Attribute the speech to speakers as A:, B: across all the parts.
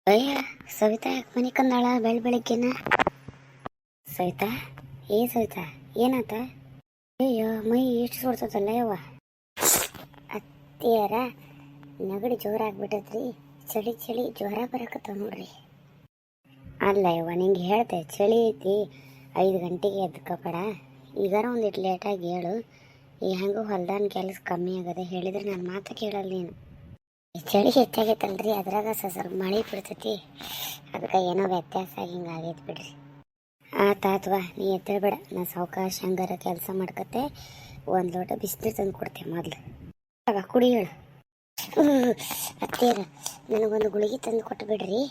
A: ಅಯ್ಯ ಸವಿತಾ ಯಾಕೆ ಮನೆ ಕಂದಾಳ ಬೆಳಗ್ಗೆನ? ಸವಿತಾ ಸವಿತಾ ಏನಾತ? ಅಯ್ಯೋ ಮೈ ಎಷ್ಟು ಸುಡ್ತದಲ್ಲ ಯವ್ವ. ಅತ್ತಿಯರ ನೆಗಡಿ ಜೋರಾಗ್ಬಿಟ್ಟದ್ರಿ. ಚಳಿ ಜ್ವರ ಬರಕತ್ತಾವ ನೋಡ್ರಿ. ಅಲ್ಲ ಯವ್ವ ನಿಂಗೆ ಹೇಳ್ತೆ ಚಳಿ ಐತಿ 5 ಗಂಟೆಗೆ ಎದ್ಕಬೇಡ. ಈಗಾರ ಒಂದಿಟ್ಟು ಲೇಟಾಗಿ ಹೇಳು. ಈ ಹೆಂಗೂ ಹೊಲ್ದಾನ ಕೆಲಸ ಕಮ್ಮಿ ಆಗದೆ ಹೇಳಿದ್ರೆ ನನ್ನ ಮಾತು ಕೇಳಲ್ಲ ನೀನು. ಚಳಿ ಹೆಚ್ಚಾಗೈತಲ್ರಿ, ಅದ್ರಾಗ ಸ್ವಲ್ಪ ಮಳೆ ಬಿಡ್ತೈತಿ, ಅದಕ್ಕೆ ಏನೋ ವ್ಯತ್ಯಾಸ ಹಿಂಗಾಗೈತೆ ಬಿಡ್ರಿ. ಆತಾತ್ವಾ ನೀ ಎತ್ತೇಳ್ಬೇಡ, ನಾ ಸಾವಕಾಶ ಹಂಗಾರ ಕೆಲಸ ಮಾಡ್ಕತ್ತೆ. 1 ಲೋಟ ಬಿಸಿನೀರು ತಂದು ಕೊಡ್ತೇವೆ ಮೊದಲು. ಆಗ ಕುಡಿ ಹೇಳು. ಅತ್ತೇರ ನನಗೊಂದು ಗುಳಿಗೆ ತಂದು ಕೊಟ್ಟು ಬಿಡ್ರಿ,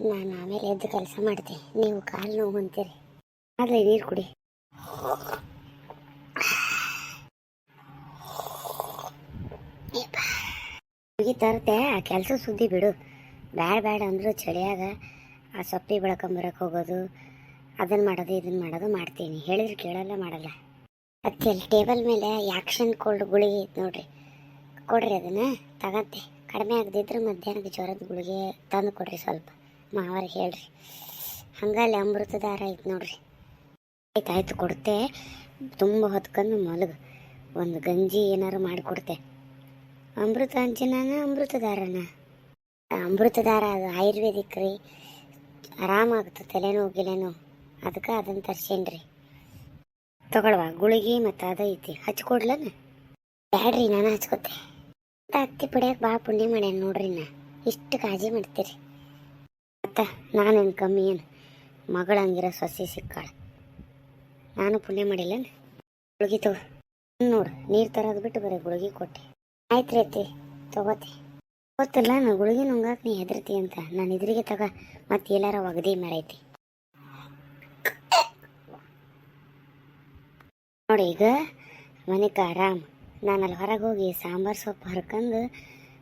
A: ನಾನು ಆಮೇಲೆ ಎದ್ದು ಕೆಲಸ ಮಾಡ್ತೆ. ನೀವು ಕಾಲು ನೋವು ಅಂತೀರಿ. ಆದರೆ ನೀರು ಕುಡಿ. ಹುಡುಗಿ ತರುತ್ತೆ, ಆ ಕೆಲಸ ಸುದ್ದಿ ಬಿಡು. ಬೇಡ ಅಂದರೂ ಚಳಿಯಾಗ ಆ ಸೊಪ್ಪಿ ಬೆಳ್ಕೊಂಬರಕ್ಕೆ ಹೋಗೋದು, ಅದನ್ನು ಮಾಡೋದು ಇದನ್ನು ಮಾಡೋದು ಮಾಡ್ತೀನಿ. ಹೇಳಿದ್ರೆ ಕೇಳಲ್ಲ, ಮಾಡಲ್ಲ. ಅದಕ್ಕೆ ಅಲ್ಲಿ ಟೇಬಲ್ ಮೇಲೆ ಆ್ಯಕ್ಷನ್ ಕೋಲ್ಡ್ ಗುಳಿಗೆ ಐತೆ ನೋಡ್ರಿ, ಕೊಡ್ರಿ ಅದನ್ನು ತಗಂತೆ. ಕಡಿಮೆ ಆಗದಿದ್ರೆ ಮಧ್ಯಾಹ್ನದ ಜ್ವರದ ಗುಳಿಗೆ ತಂದು ಕೊಡ್ರಿ ಸ್ವಲ್ಪ. ಮಾವರಿಗೆ ಹೇಳ್ರಿ. ಹಂಗಲ್ಲಿ ಅಮೃತದಾರ ಐತೆ ನೋಡ್ರಿ. ಆಯ್ತು ಕೊಡ್ತೆ. ತುಂಬ ಹೊತ್ಕೊಂಡು ಮಲಗು. ಒಂದು ಗಂಜಿ ಏನಾರು ಮಾಡಿಕೊಡ್ತೆ. ಅಮೃತ ಅಂಚಿನ ಅಮೃತದಾರನ? ಅಮೃತದಾರ ಅದು ಆಯುರ್ವೇದಿಕ್ ರೀ, ಆರಾಮಾಗುತ್ತೆ ತಲೆನೋವು ಗಿಲೆನೋವು. ಅದಕ್ಕೆ ಅದನ್ನು ತರ್ಸೇನ್ರಿ. ತಗೊಳ್ವಾ ಗುಳಿಗೆ ಮತ್ತು ಅದೈತಿ, ಹಚ್ಕೊಡ್ಲನ? ಬ್ಯಾಡ್ರಿ, ನಾನು ಹಚ್ಕೊತೆ. ಅತ್ತಿ ಪಡಿಯಕ್ಕೆ ಭಾಳ ಪುಣ್ಯ ಮಾಡ್ಯಾನ ನೋಡ್ರಿ. ಇಷ್ಟು ಕಾಳಜಿ ಮಾಡ್ತೀರಿ. ಮತ್ತು ನಾನೇನು ಕಮ್ಮಿ ಏನು? ಮಗಳಂಗಿರೋ ಸೊಸೆ ಸಿಕ್ಕಾಳ. ನಾನು ಪುಣ್ಯ ಮಾಡಿಲ್ಲನ? ಗುಳಿಗೆ ತಗೋ ನೋಡು. ನೀರು ತರೋದು ಬಿಟ್ಟು ಬರೀ ಗುಳಿಗೆ ಕೊಟ್ಟೆ. ಆಯ್ತು ರೀ ಅತ್ತಿ, ತಗೋತಿ. ಗೊತ್ತಿಲ್ಲ ನಾ ಗುಳಿಗೆ ನುಂಗಾಕ ನೀ ಹೆದರ್ತಿ ಅಂತ. ನಾನು ಇದ್ರಿಗೆ ತಗ ಮತ್ತು ಎಲ್ಲಾರ ಒಗದಿ ಮರೈತಿ ನೋಡಿ. ಈಗ ಮನೆಗೆ ಆರಾಮ್. ನಾನು ಅಲ್ಲಿ ಹೊರಗೆ ಹೋಗಿ ಸಾಂಬಾರು ಸೊಪ್ಪು ಹರ್ಕೊಂಡು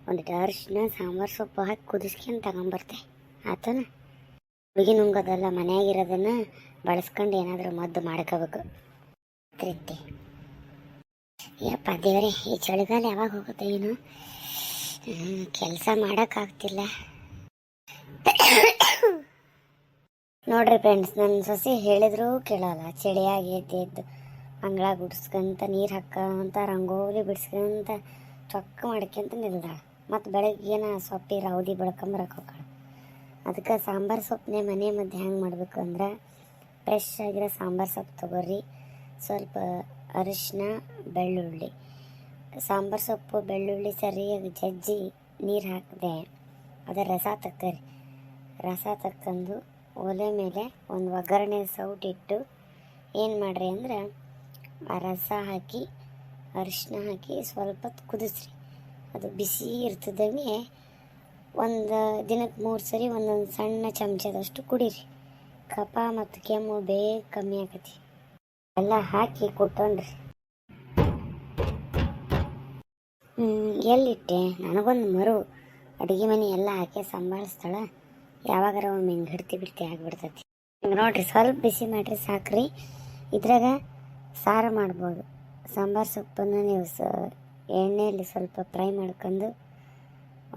A: ಒಂದಿಟ್ಟು ಅರಿಶಿನ ಸಾಂಬಾರು ಸೊಪ್ಪು ಹಾಕಿ ಕುದಿಸ್ಕೊಂಡು ತಗೊಂಬರ್ತೆ. ಆತನ ಹುಡುಗಿ ನುಂಗೋದಲ್ಲ, ಮನೆಯಾಗಿರೋದನ್ನು ಬಳಸ್ಕೊಂಡು ಏನಾದರೂ ಮದ್ದು ಮಾಡ್ಕೋಬೇಕು. ರೀತಿ ಯಪ್ಪ ದೇವರೇ, ಈ ಚಳಿಗಾಲ ಯಾವಾಗ ಹೋಗುತ್ತೆ ಏನು? ಕೆಲಸ ಮಾಡೋಕ್ಕಾಗ್ತಿಲ್ಲ ನೋಡ್ರಿ ಫ್ರೆಂಡ್ಸ್. ನನ್ನ ಸೊಸೆ ಹೇಳಿದ್ರು ಕೇಳಲ್ಲ. ಚಳಿಯಾಗಿ ಎದ್ದು ಅಂಗಳ ಗುಡಿಸ್ಕೊಂತ ನೀರು ಹಾಕಂತ ರಂಗೋಲಿ ಬಿಡಿಸ್ಕೊಂತ ಚೊಕ್ಕ ಮಾಡ್ಕೊಂತ ನಿಲ್ದಾಳ. ಮತ್ತು ಬೆಳಗ್ಗೆನ ಸೊಪ್ಪಿ ರೌದಿ ಬೆಳ್ಕೊಂಬರಕ್ಕೆ ಹೋಗಾಳ. ಅದಕ್ಕೆ ಸಾಂಬಾರು ಸೊಪ್ಪನ್ನೇ ಮನೆ ಮಧ್ಯೆ ಹೆಂಗೆ ಮಾಡಬೇಕು ಅಂದ್ರೆ, ಫ್ರೆಶ್ ಆಗಿರೋ ಸಾಂಬಾರು ಸೊಪ್ಪು ತೊಗೊರ್ರಿ. ಸ್ವಲ್ಪ ಅರಿಶಿನ ಬೆಳ್ಳುಳ್ಳಿ, ಸಾಂಬಾರು ಸೊಪ್ಪು ಬೆಳ್ಳುಳ್ಳಿ ಸರಿಯಾಗಿ ಜಜ್ಜಿ ನೀರು ಹಾಕಿದೆ. ಅದರ ರಸ ತಕ್ಕರಿ. ರಸ ತಕ್ಕಂಡು ಒಲೆ ಮೇಲೆ ಒಂದು ಒಗ್ಗರಣೆ ಸೌಟಿಟ್ಟು ಏನು ಮಾಡ್ರಿ ಅಂದ್ರೆ, ಆ ರಸ ಹಾಕಿ ಅರಿಶಿನ ಹಾಕಿ ಸ್ವಲ್ಪ ಹೊತ್ತು ಕುದಿಸ್ರಿ. ಅದು ಬಿಸಿ ಇರ್ತದಂಗೆ ಒಂದು ದಿನಕ್ಕೆ 3 ಸರಿ ಒಂದೊಂದು ಸಣ್ಣ ಚಮಚದಷ್ಟು ಕುಡೀರಿ. ಕಫ ಮತ್ತು ಕೆಮ್ಮು ಬೇಗ ಕಮ್ಮಿ ಆಕತಿ. ಎಲ್ಲ ಹಾಕಿ ಕುಟ್ಕೊಂಡ್ರಿ. ಎಲ್ಲಿಟ್ಟೆ? ನನಗೊಂದು ಮರು ಅಡುಗೆ ಮನೆ ಎಲ್ಲ ಹಾಕಿ ಸಂಭಾಳಿಸ್ತಾಳ. ಯಾವಾಗಾರ ಒಮ್ಮೆ ಹಿಂಗೆ ಹಿಡ್ತಿ ಬಿಡ್ತಿ ಆಗಿಬಿಡ್ತೈತಿ. ಹಿಂಗೆ ನೋಡಿರಿ, ಸ್ವಲ್ಪ ಬಿಸಿ ಮಾಡಿರಿ ಸಾಕ್ರಿ. ಇದ್ರಾಗ ಸಾರು ಮಾಡ್ಬೋದು. ಸಾಂಬಾರು ಸೊಪ್ಪನ್ನು ನೀವು ಎಣ್ಣೆಯಲ್ಲಿ ಸ್ವಲ್ಪ ಫ್ರೈ ಮಾಡ್ಕೊಂಡು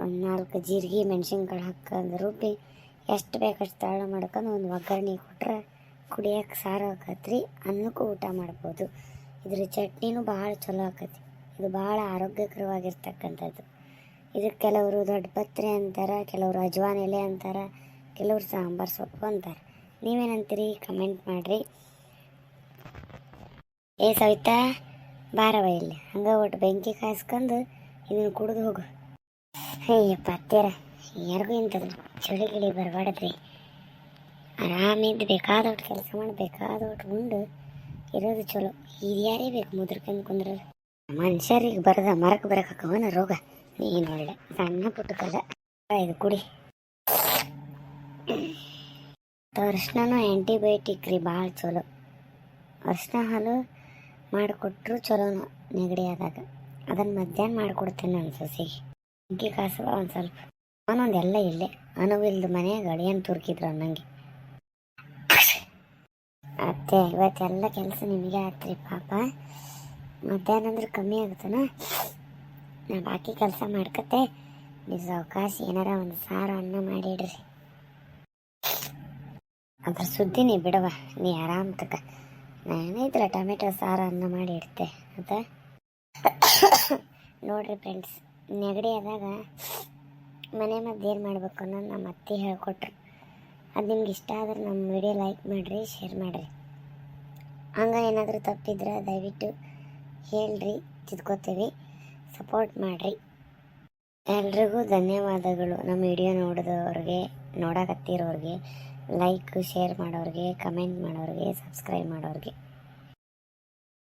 A: ಒಂದು 4 ಜೀರಿಗೆ ಮೆಣಸಿನ್ಕಾಳು ಹಾಕೊಂಡು ರುಬ್ಬಿ ಎಷ್ಟು ಬೇಕಷ್ಟು ತಾಳ ಮಾಡ್ಕೊಂಡು ಒಂದು ಒಗ್ಗರಣೆ ಕೊಟ್ರೆ ಕುಡಿಯೋಕೆ ಸಾರು ಆಕತ್ರಿ. ಅನ್ನಕ್ಕೂ ಊಟ ಮಾಡ್ಬೋದು. ಇದ್ರ ಚಟ್ನಿನೂ ಭಾಳ ಚಲೋ ಆಕತಿ. ಇದು ಭಾಳ ಆರೋಗ್ಯಕರವಾಗಿರ್ತಕ್ಕಂಥದ್ದು. ಇದಕ್ಕೆ ಕೆಲವರು ದೊಡ್ಡ ಪತ್ರೆ ಅಂತಾರೆ, ಕೆಲವರು ಅಜ್ವಾನ್ ಎಲೆ ಅಂತಾರೆ, ಕೆಲವರು ಸಾಂಬಾರು ಸೊಪ್ಪು ಅಂತಾರೆ. ನೀವೇನಂತೀರಿ? ಕಮೆಂಟ್ ಮಾಡಿರಿ. ಸವಿತಾ ಬಾರವ ಇಲ್ಲಿ. ಹಂಗೆ ಒಟ್ಟು ಬೆಂಕಿ ಕಾಯಿಸ್ಕೊಂಡು ಇದನ್ನು ಕುಡಿದು ಹೋಗು. ಅಯ್ಯಪ್ಪ ಅತ್ತೇರ, ಯಾರಿಗೂ ಇಂಥದ್ದು ಚಳಿ ಗಿಳಿ ಬರಬಾರ್ದ್ರಿ. ಆರಾಮಿದ್ದು ಬೇಕಾದೊಟ್ಟು ಕೆಲಸ ಮಾಡಿ ಬೇಕಾದೊಟ್ಟು ಉಂಡು ಇರೋದು ಚಲೋ. ಹಿರಿಯಾರೇ ಬೇಕು ಮುದ್ರಕಂದು ಕುಂದ್ರದು. ಮನುಷ್ಯರಿಗೆ ಬರದ ಮರಕ್ಕೆ ಬರೋಕವನ ರೋಗ. ನೀನು ಒಳ್ಳೆ ಸಣ್ಣ ಪುಟ್ಟಕಲ್ಲ. ಇದು ಕುಡಿ. ಅರಿಶಿನೂ ಆ್ಯಂಟಿಬಯೋಟಿಕ್ ರೀ, ಭಾಳ ಚಲೋ. ಅರಿಶಿನ ಹಾಲು ಮಾಡಿಕೊಟ್ರು ಚಲೋನ ನೆಗಡಿ ಆದಾಗ. ಅದನ್ನು ಮಧ್ಯಾಹ್ನ ಮಾಡಿಕೊಡ್ತೇನೆ ನನ್ನ ಸೊಸೆಗೆ. ಬೆಂಕಿ ಕಾಸುವ ಒಂದು ಸ್ವಲ್ಪ. ಅವನೊಂದು ಎಲ್ಲ ಇಲ್ಲೇ ಅನುವಿಲ್ದು ಮನೆಯಾಗ ಅಡಿಯನ್ ತುರ್ಕಿದ್ರು ಅನ್ನಂಗೆ. ಅತ್ತೆ ಇವತ್ತೆಲ್ಲ ಕೆಲಸ ನಿಮಗೆ ಆಗ್ತೀರಿ ಪಾಪ. ಮಧ್ಯಾಹ್ನ ಅಂದ್ರೆ ಕಮ್ಮಿ ಆಗುತ್ತಾನ. ನಾ ಬಾಕಿ ಕೆಲಸ ಮಾಡ್ಕತ್ತೆ ನೀವು ಸಾವಕಾಶ ಏನಾರ ಒಂದು ಸಾರು ಅನ್ನ ಮಾಡಿಡ್ರಿ. ಅದ್ರ ಸುದ್ದಿ ನೀ ಬಿಡವ, ನೀ ಆರಾಮ್ ತಕ. ನಾನೈತಲ್ಲ ಟೊಮೆಟೊ ಸಾರು ಅನ್ನ ಮಾಡಿ ಇಡ್ತೆ ಅಂತ. ನೋಡ್ರಿ ಫ್ರೆಂಡ್ಸ್, ನೆಗಡಿ ಆದಾಗ ಮನೆ ಮದ್ದು ಏನು ಮಾಡ್ಬೇಕು ಅನ್ನೋದು ನಮ್ಮ ಅತ್ತೆ ಹೇಳ್ಕೊಟ್ರು. ಅದು ನಿಮ್ಗೆ ಇಷ್ಟ ಆದ್ರೆ ನಮ್ಮ ವಿಡಿಯೋ ಲೈಕ್ ಮಾಡಿರಿ, ಶೇರ್ ಮಾಡಿರಿ. ಹಂಗೆ ಏನಾದರೂ ತಪ್ಪಿದ್ರೆ ದಯವಿಟ್ಟು ಹೇಳ್ರಿ, ತಿದ್ಕೋತೀವಿ. ಸಪೋರ್ಟ್ ಮಾಡಿರಿ. ಎಲ್ರಿಗೂ ಧನ್ಯವಾದಗಳು. ನಮ್ಮ ವಿಡಿಯೋ ನೋಡಿದವ್ರಿಗೆ, ನೋಡಕತ್ತಿರೋರಿಗೆ, ಲೈಕ್ ಶೇರ್ ಮಾಡೋರಿಗೆ, ಕಮೆಂಟ್ ಮಾಡೋರಿಗೆ, ಸಬ್ಸ್ಕ್ರೈಬ್ ಮಾಡೋರಿಗೆ.